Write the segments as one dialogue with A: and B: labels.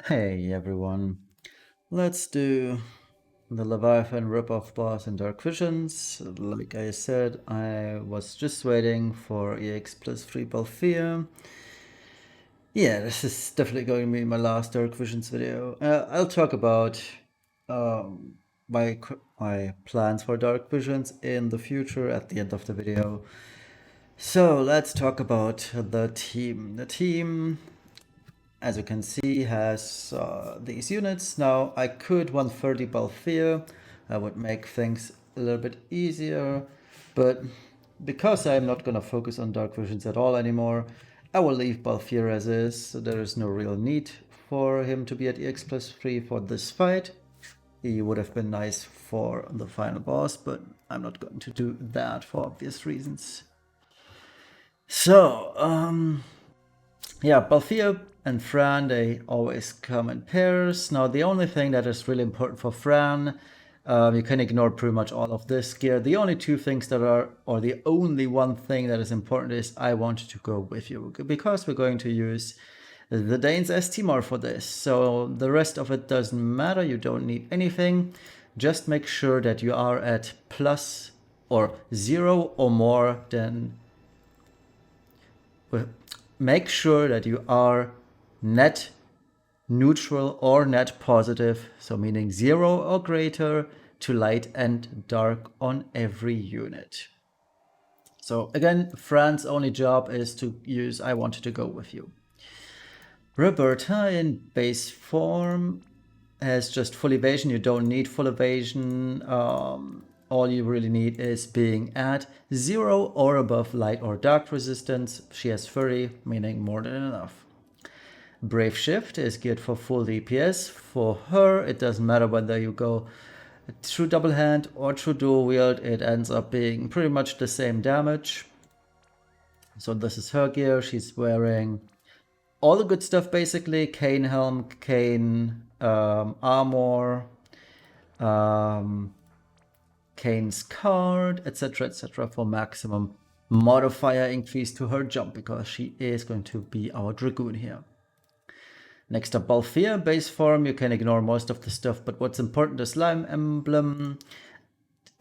A: Hey everyone, let's do the Leviathan ripoff boss in Dark Visions. Like I said, I was just waiting for EX plus 3 Balfir. Yeah, this is definitely going to be my last Dark Visions video. I'll talk about um, my plans for Dark Visions in the future at the end of the video. So let's talk about the team. The team, as you can see, has these units. Now I could 130 Balfir. I would make things a little bit easier, but because I'm not gonna focus on Dark Visions at all anymore, I will leave Balfir as is, so there is no real need for him to be at EX plus 3 for this fight. He would have been nice for the final boss, but I'm not going to do that for obvious reasons. So, yeah, Balfia and Fran, they always come in pairs. Now, the only thing that is really important for Fran, you can ignore pretty much all of this gear. The only two things that are, or the only one thing that is important is I want to go with you, because we're going to use the Danes as Timor for this. So the rest of it doesn't matter. You don't need anything. Just make sure that you are at plus or 0 or more than... Make sure that you are net neutral or net positive, so meaning 0 or greater to light and dark on every unit. So again, Fran's only job is to use I wanted to go with you. Roberta in base form has just full evasion. You don't need full evasion. All you really need is being at 0 or above light or dark resistance. She has Fury, meaning more than enough. Brave Shift is geared for full DPS. For her, it doesn't matter whether you go through double hand or through dual wield, it ends up being pretty much the same damage. So this is her gear. She's wearing all the good stuff basically: Cane Helm, Cane Armor, Kane's card, etc., for maximum modifier increase to her jump, because she is going to be our Dragoon here. Next up, Balfir, base form. You can ignore most of the stuff, but what's important is Slime Emblem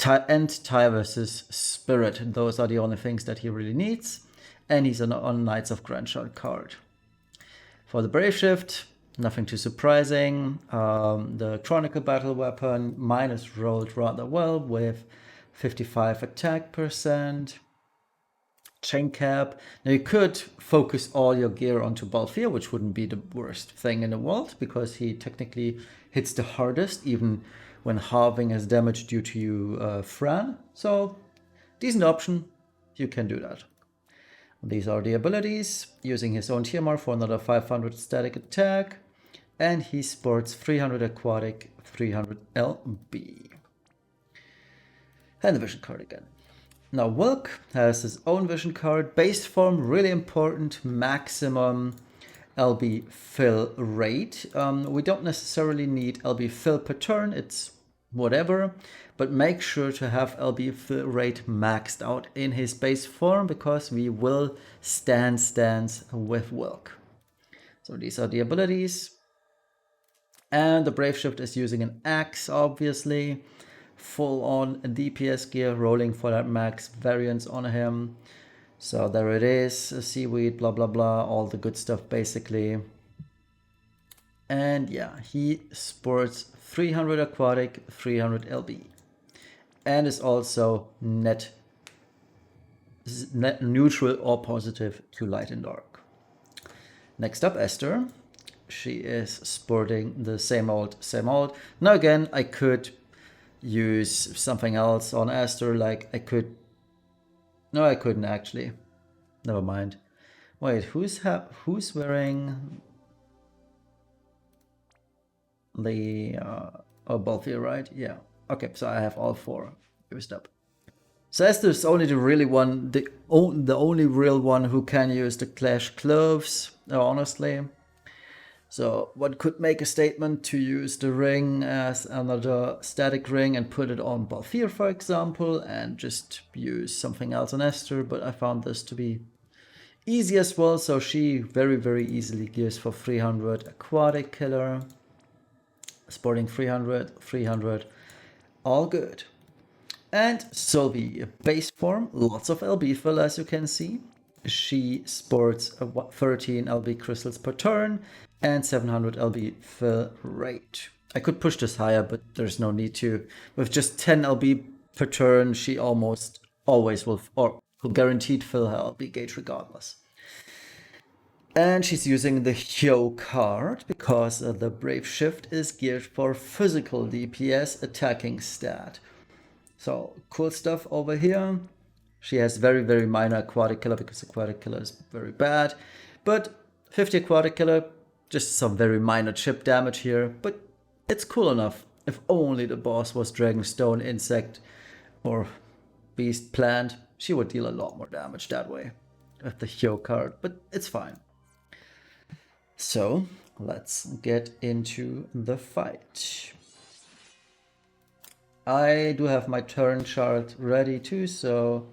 A: and Tyrus's Spirit. Those are the only things that he really needs, and he's on Knights of Grandshard card. For the Brave Shift, nothing too surprising. The Chronicle Battle Weapon, mine is rolled rather well with 55 attack percent. Chain Cap. Now you could focus all your gear onto Balfir, which wouldn't be the worst thing in the world, because he technically hits the hardest, even when halving his damage due to you, Fran. So, decent option. You can do that. These are the abilities. Using his own TMR for another 500 static attack. And he sports 300 aquatic, 300 LB. And the vision card again. Now Wilk has his own vision card. Base form, really important, maximum LB fill rate. We don't necessarily need LB fill per turn, it's whatever, but make sure to have LB fill rate maxed out in his base form, because we will stance with Wilk. So these are the abilities. And the Brave Shift is using an axe, obviously. Full on DPS gear, rolling for that max variance on him. So there it is, seaweed, blah blah blah, all the good stuff basically. And yeah, he sports 300 aquatic, 300 LB, and is also net neutral or positive to light and dark. Next up, Esther. She is sporting the same old. Now again, I could use something else on Esther, like I could... No, I couldn't actually. Never mind. Wait, who's wearing the Balfir, right? Yeah. Okay, so I have all four used up. So Esther's only the really one, the only real one who can use the Clash Cloves, honestly. So one could make a statement to use the ring as another static ring and put it on Balfir, for example, and just use something else on Esther, but I found this to be easy as well, so she very easily gears for 300 aquatic killer, sporting 300, 300, all good. And Sylvie, base form, lots of LB fill as you can see. She sports 13 LB crystals per turn and 700 LB fill rate. I could push this higher, but there's no need to. With just 10 LB per turn, she almost always will guaranteed fill her LB gauge regardless. And she's using the Heey card because the Brave Shift is geared for physical DPS attacking stat. So cool stuff over here. She has very minor aquatic killer because aquatic killer is very bad. But 50 aquatic killer, just some very minor chip damage here. But it's cool enough. If only the boss was Dragonstone, Insect, or Beast Plant, she would deal a lot more damage that way with the Heey card. But it's fine. So let's get into the fight. I do have my turn chart ready too, so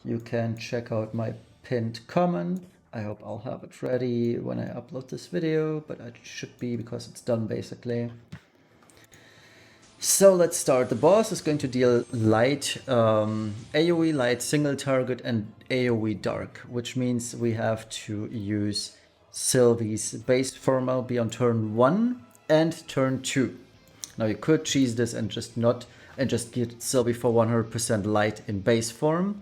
A: you can check out my pinned comment. I hope I'll have it ready when I upload this video, but it should be because it's done basically. So let's start. The boss is going to deal light, AoE light, single target, and AoE dark, which means we have to use Sylvie's base form LB on turn 1 and turn 2. Now you could cheese this and just get Sylvie for 100% light in base form.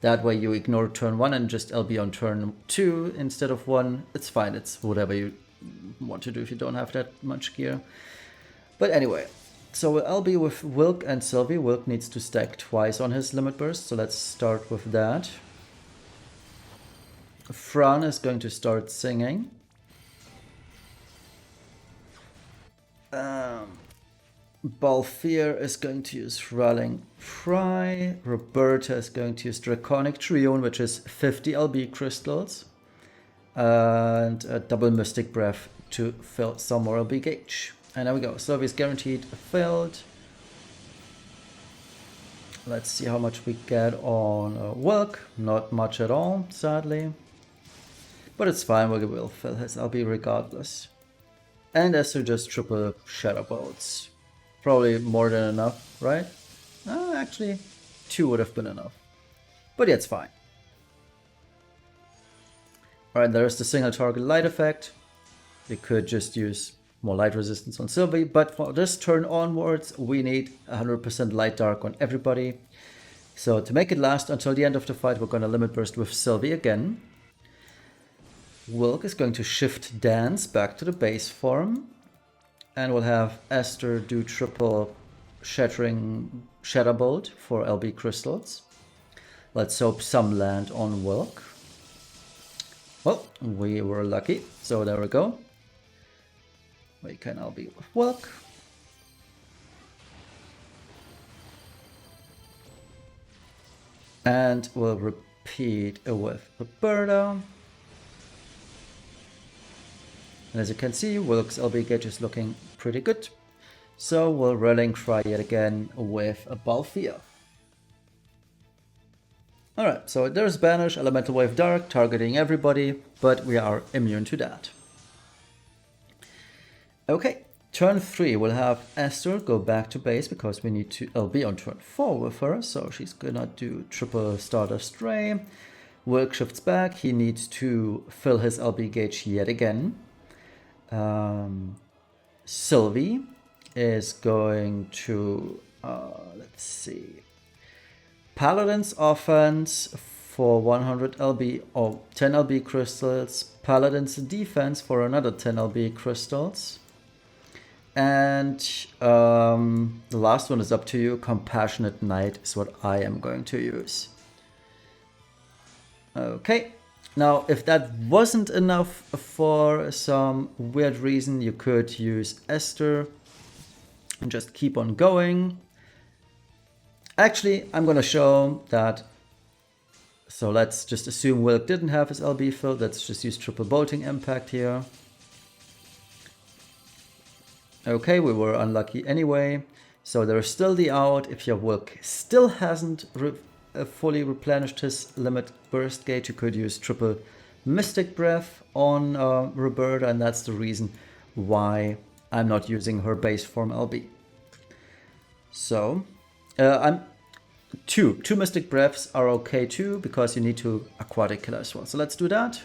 A: That way you ignore turn 1 and just LB on turn 2 instead of 1. It's fine, it's whatever you want to do if you don't have that much gear. But anyway, so we'll LB with Wilk and Sylvie. Wilk needs to stack twice on his limit burst, so let's start with that. Fran is going to start singing. Balthier is going to use Rallying Cry. Roberta is going to use Draconic Triune, which is 50 LB crystals. And a double Mystic Breath to fill some more LB gauge. And there we go. Sylvie's guaranteed filled. Let's see how much we get on Wilk. Not much at all, sadly. But it's fine, we will fill his LB regardless. And Esther just triple Shadow Bolts. Probably more than enough, right? Actually, 2 would have been enough. But yeah, it's fine. Alright, there's the single target light effect. We could just use more light resistance on Sylvie, but for this turn onwards, we need 100% light dark on everybody. So to make it last until the end of the fight, we're going to limit burst with Sylvie again. Wilk is going to shift dance back to the base form. And we'll have Esther do triple shattering Shadow Bolt for LB crystals. Let's hope some land on Wilk. Well, we were lucky, so there we go. We can LB with Wilk. And we'll repeat with Roberta. And as you can see, Wilk's LB gauge is looking pretty good. So we'll Rallying Cry yet again with a Balthier. Alright, so there's Banish, Elemental Wave Dark, targeting everybody, but we are immune to that. Okay, turn 3 we'll have Esther go back to base because we need to LB on turn 4 with her, so she's gonna do triple Stardust Ray. Wilk shifts back, he needs to fill his LB gauge yet again. Sylvie is going to, let's see, Paladin's Offense for 100 LB or 10 LB crystals, Paladin's Defense for another 10 LB crystals, and the last one is up to you. Compassionate Knight is what I am going to use. Okay. Now, if that wasn't enough for some weird reason, you could use Esther and just keep on going. Actually, I'm going to show that. So let's just assume Wilk didn't have his LB filled. Let's just use triple bolting impact here. Okay, we were unlucky anyway. So there's still the out. If your Wilk still hasn't fully replenished his limit burst gauge, you could use triple Mystic Breath on Roberta, and that's the reason why I'm not using her base form LB. So, two Mystic Breaths are okay too, because you need to Aquatic Killer as well. So let's do that.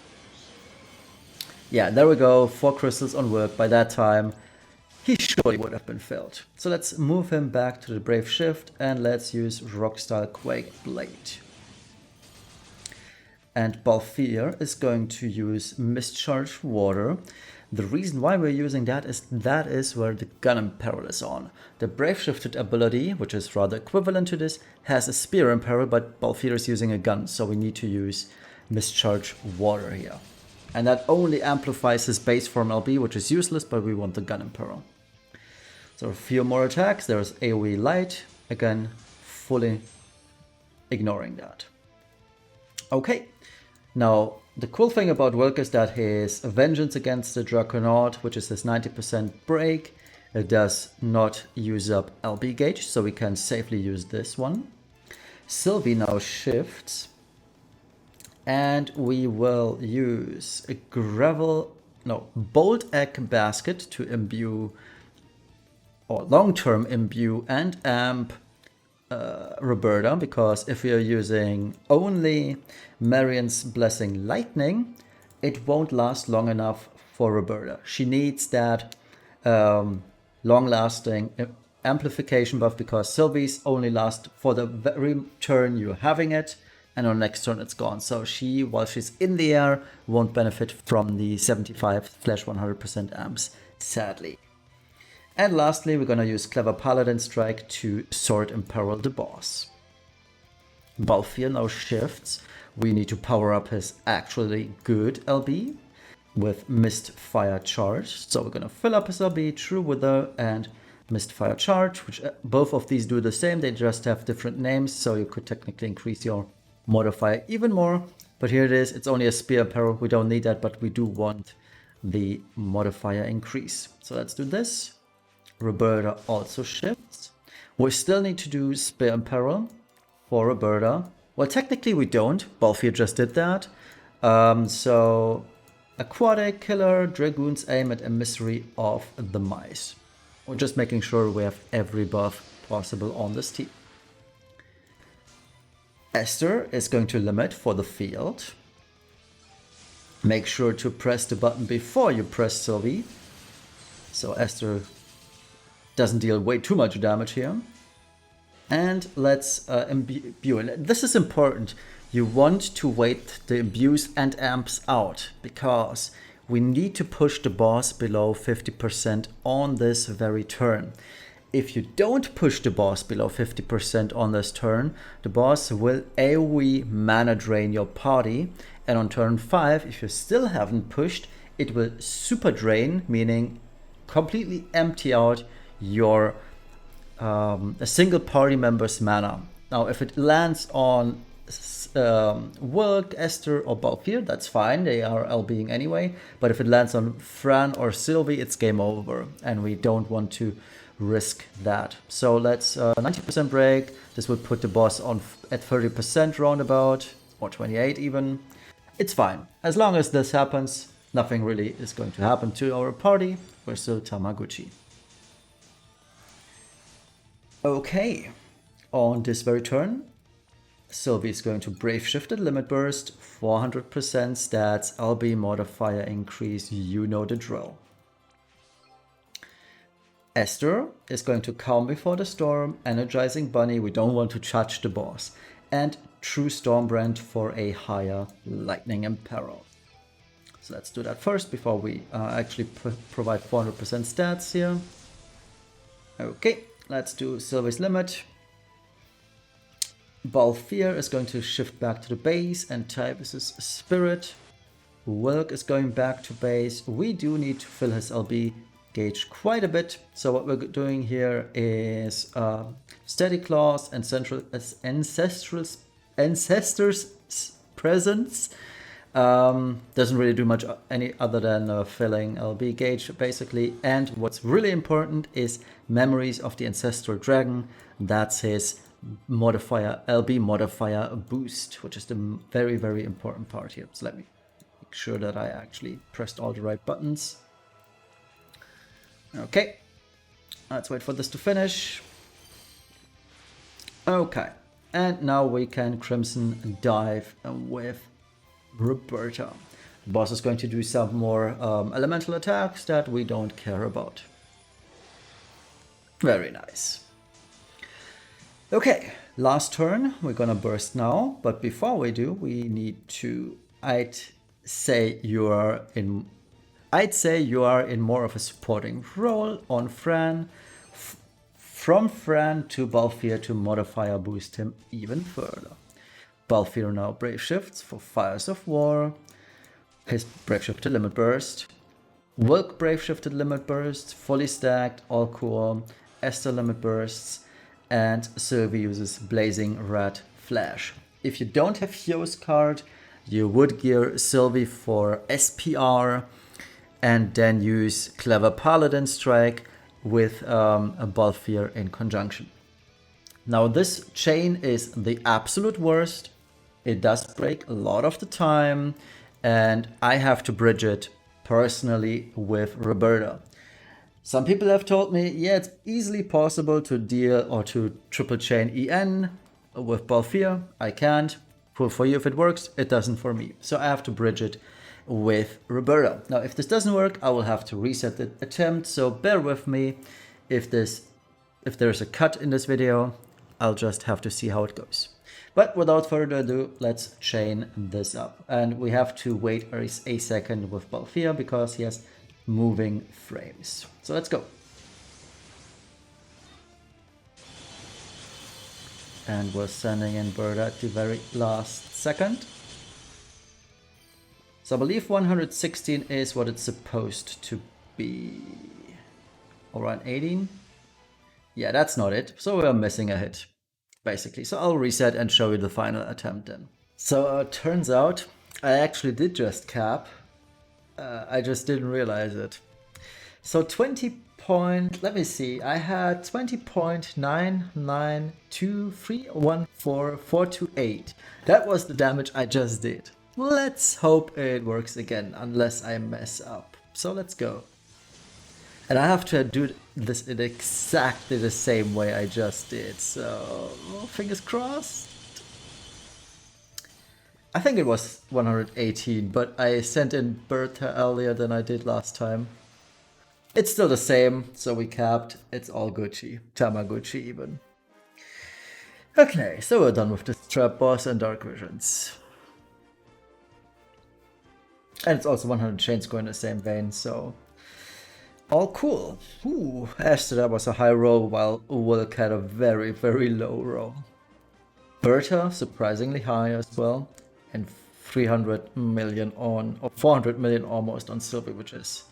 A: Yeah, there we go, 4 crystals on work. By that time, he surely would have been filled. So let's move him back to the Brave Shift, and let's use Rockstyle Quake Blade. And Balthier is going to use Mischarged Water. The reason why we're using that is where the Gun Imperil is on. The Brave Shifted ability, which is rather equivalent to this, has a Spear Imperil, but Balthier is using a gun, so we need to use Mischarged Water here. And that only amplifies his base form LB, which is useless, but we want the Gun Imperil. So a few more attacks. There's AoE Light, again, fully ignoring that. Okay. Now, the cool thing about Wilk is that his Vengeance against the Draconaut, which is his 90% break, it does not use up LB gauge, so we can safely use this one. Sylvie now shifts, and we will use a Bolt Egg Basket to imbue, or long-term imbue and amp Roberta, because if we are using only Marion's Blessing Lightning, it won't last long enough for Roberta. She needs that long-lasting amplification buff, because Sylvie's only last for the very turn you're having it, and on next turn it's gone. So she, while she's in the air, won't benefit from the 75/100% amps, sadly. And lastly, we're gonna use Clever Paladin Strike to Sword Imperil the boss. Balthier now shifts. We need to power up his actually good LB with Mistfire Charge. So we're gonna fill up his LB, True Wither and Mistfire Charge, which both of these do the same, they just have different names, so you could technically increase your modifier even more. But here it is, it's only a Spear Imperil, we don't need that, but we do want the modifier increase. So let's do this. Roberta also shifts. We still need to do Spear Imperil for Roberta. Well, technically we don't. Balthier just did that. So Aquatic Killer, Dragoon's Aim at Emissary of the Mice. We're just making sure we have every buff possible on this team. Esther is going to limit for the field. Make sure to press the button before you press Sylvie, so Esther doesn't deal way too much damage here. And let's imbue. And this is important. You want to wait the imbues and amps out, because we need to push the boss below 50% on this very turn. If you don't push the boss below 50% on this turn, the boss will AoE mana drain your party, and on turn 5, if you still haven't pushed, it will super drain, meaning completely empty out your a single party member's mana. Now, if it lands on Wilk, Esther, or Balthier, that's fine, they are LBing anyway. But if it lands on Fran or Sylvie, it's game over, and we don't want to risk that. So let's 90% break. This would put the boss on at 30% roundabout, or 28 even. It's fine. As long as this happens, nothing really is going to happen to our party. We're still Tamaguchi. Okay, on this very turn, Sylvie is going to Brave Shifted Limit Burst, 400% stats, LB modifier increase, you know the drill. Esther is going to Calm Before the Storm, Energizing Bunny, we don't want to touch the boss, and True Stormbrand for a higher Lightning Imperil. So let's do that first before we actually provide 400% stats here. Okay. Let's do Sylvie's Limit. Balthier is going to shift back to the base and type is his Spirit. Wilk is going back to base. We do need to fill his LB gauge quite a bit. So what we're doing here is Steady Claws, Ancestors Presence. Doesn't really do much any other than filling LB gauge basically. And what's really important is Memories of the Ancestral Dragon. That's his modifier, LB modifier boost, which is the very, very important part here. So let me sure that I actually pressed all the right buttons. Okay, let's wait for this to finish. Okay, and now we can Crimson dive with Roberta. The boss is going to do some more elemental attacks that we don't care about. Very nice. Okay, last turn. We're gonna burst now, but before we do, we need to. I'd say you are in more of a supporting role on Fran. From Fran to Balthier to modifier boost him even further. Balthier now brave shifts for Fires of War. His brave shift to limit burst. Wilk brave shifted limit burst, fully stacked, all core. Esther limit bursts, and Sylvie uses Blazing Red Flash. If you don't have Hero's card, you would gear Sylvie for SPR and then use Clever Paladin Strike with a Balthier in conjunction. Now this chain is the absolute worst. It does break a lot of the time, and I have to bridge it personally with Roberta. Some people have told me, yeah, it's easily possible to deal or to triple chain EN with Balthier. I can't. Cool for you if it works, it doesn't for me. So I have to bridge it with Roberta. Now, if this doesn't work, I will have to reset the attempt. So bear with me. If there's a cut in this video, I'll just have to see how it goes. But without further ado, let's chain this up. And we have to wait a second with Balthier because he has moving frames. So let's go. And we're sending in Berta at the very last second. So I believe 116 is what it's supposed to be. Around 18? Yeah, that's not it. So we're missing a hit, basically. So I'll reset and show you the final attempt then. So it turns out I actually did just cap. I just didn't realize it. So 20 point, let me see, I had 20.992314428. That was the damage I just did. Let's hope it works again, unless I mess up. So let's go. And I have to do this in exactly the same way I just did, so fingers crossed. I think it was 118, but I sent in Berta earlier than I did last time. It's still the same, so we capped. It's all Gucci. Tamaguchi even. Okay, so we're done with this trap boss and Dark Visions. And it's also 100 chains going in the same vein, so all cool. Ooh, Esther, that was a high roll, while Wilk had a very, very low roll. Berta, surprisingly high as well, and 300 million on, or 400 million almost on Sylvie, which is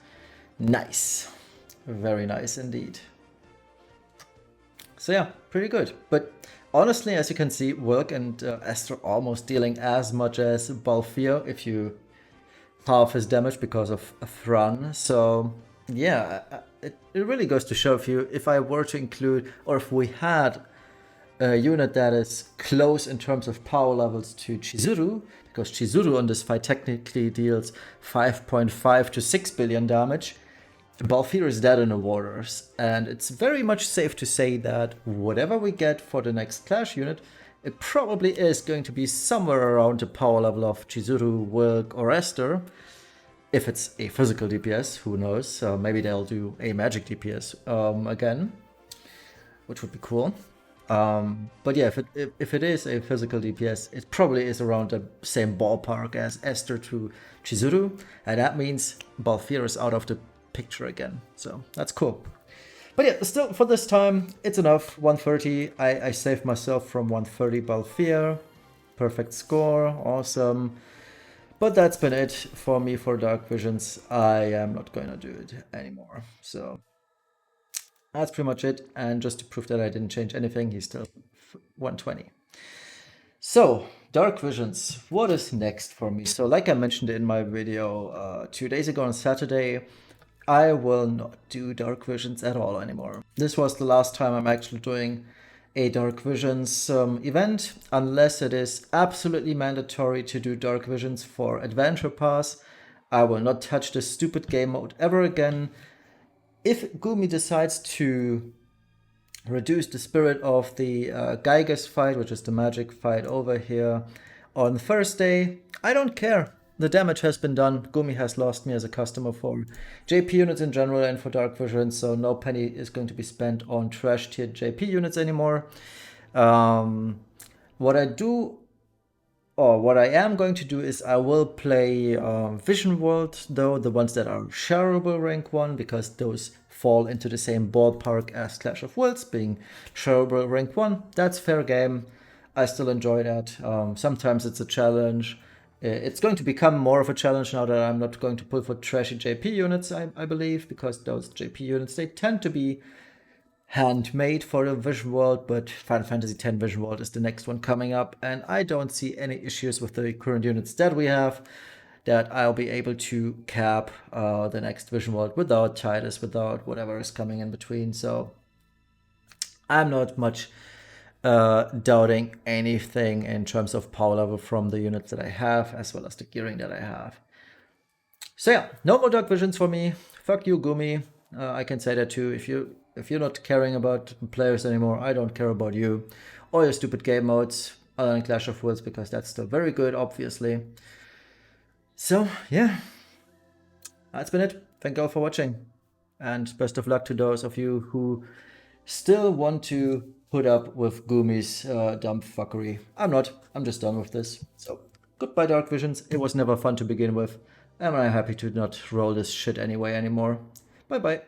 A: nice. Very nice indeed. So yeah, pretty good. But honestly, as you can see, Wilk and Esther almost dealing as much as Balthier if you half his damage because of Thran. So yeah, it really goes to show if I were to include, or if we had a unit that is close in terms of power levels to Chizuru, because Chizuru on this fight technically deals 5.5 to 6 billion damage. Balthier is dead in the waters, and it's very much safe to say that whatever we get for the next Clash unit, it probably is going to be somewhere around the power level of Chizuru, Wilk, or Esther. If it's a physical DPS, who knows? Maybe they'll do a magic DPS again, which would be cool. But yeah, if it is a physical DPS, it probably is around the same ballpark as Esther to Chizuru, and that means Balthier is out of the picture again. So that's cool. But yeah, still for this time, it's enough. 130. I saved myself from 130 Balthier. Perfect score. Awesome. But that's been it for me for Dark Visions. I am not going to do it anymore. So that's pretty much it. And just to prove that I didn't change anything, he's still 120. So, Dark Visions, what is next for me? So like I mentioned in my video 2 days ago on Saturday, I will not do Dark Visions at all anymore. This was the last time I'm actually doing a Dark Visions event, unless it is absolutely mandatory to do Dark Visions for Adventure Pass. I will not touch this stupid game mode ever again. If Gumi decides to reduce the spirit of the Geiger's fight, which is the magic fight over here, on Thursday, I don't care. The damage has been done. Gumi has lost me as a customer for JP units in general and for Dark Vision, so no penny is going to be spent on trash tiered JP units anymore. What I do, or what I am going to do, is I will play Vision World, though, the ones that are shareable rank 1, because those fall into the same ballpark as Clash of Wills, being shareable rank 1. That's fair game. I still enjoy that. Sometimes it's a challenge. It's going to become more of a challenge now that I'm not going to pull for trashy JP units, I believe, because those JP units, they tend to be handmade for the Vision World, but Final Fantasy X Vision World is the next one coming up, and I don't see any issues with the current units that we have, that I'll be able to cap the next Vision World without Titus, without whatever is coming in between. So I'm not much doubting anything in terms of power level from the units that I have, as well as the gearing that I have. So yeah, no more Dark Visions for me. Fuck you, Gumi. I can say that too. If you're not caring about players anymore, I don't care about you or your stupid game modes, other than Clash of Wills, because that's still very good, obviously. So yeah, that's been it. Thank you all for watching, and best of luck to those of you who still want to put up with Gumi's dumb fuckery. I'm not. I'm just done with this. So goodbye, Dark Visions. It was never fun to begin with, and I'm happy to not roll this shit anyway anymore. Bye bye.